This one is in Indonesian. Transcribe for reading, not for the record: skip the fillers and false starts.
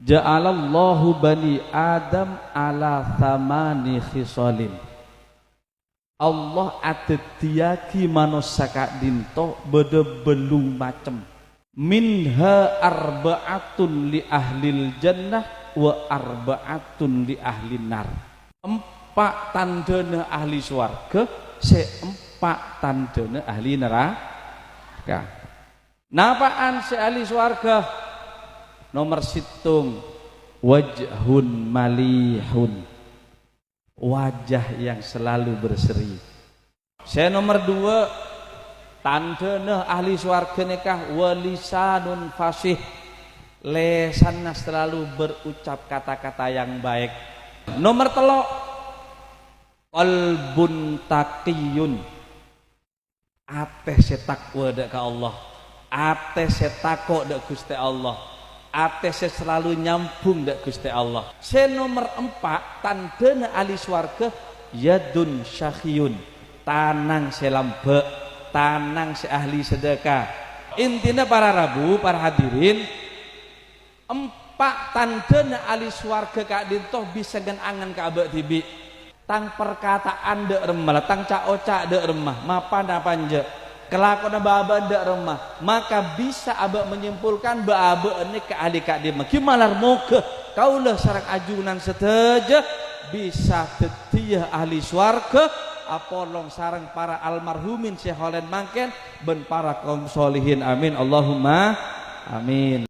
Ja'alallahu bani Adam ala thamani khisalin. Allah adetiaki manusia kak dinto bede belung macem. Minha arba'atun li ahlil jannah wa arba'atun li ahlin nar. Empat tandana ahli swarga, seempat tandana ahli neraka. Napaan se ahli swarga? Nomor situng, wajhun malihun, wajah yang selalu berseri. Saya nomor dua, tandana ahli swarga nikah walisanun fasih, lesannya selalu berucap kata-kata yang baik. Nomor telok, qalbun taqiyun, ate setakwa dak ka Allah, ate setako dak Gusti Allah, ate selalu nyambung dak Gusti Allah. Se nomor 4 tandana ahli swarga yadun syakhiyun, tanang selambek, tanang se ahli sedekah. Intinya para rabu, para hadirin, 4 tandana ahli swarga kak dintoh bisa gen angan ka abek tibi. Tang perkataan dek remah, tang caoca dek remah, mapan panje, kelakuan baba dek remah, maka bisa abek menyimpulkan baba ini ke ahli kak dia. Kimalar moga kaulah sarang ajunan seteja bisa tetiah ahli swarga. Apolong sarang para almarhumin Syekh Holen mangken ben para kaum solihin. Amin Allahumma amin.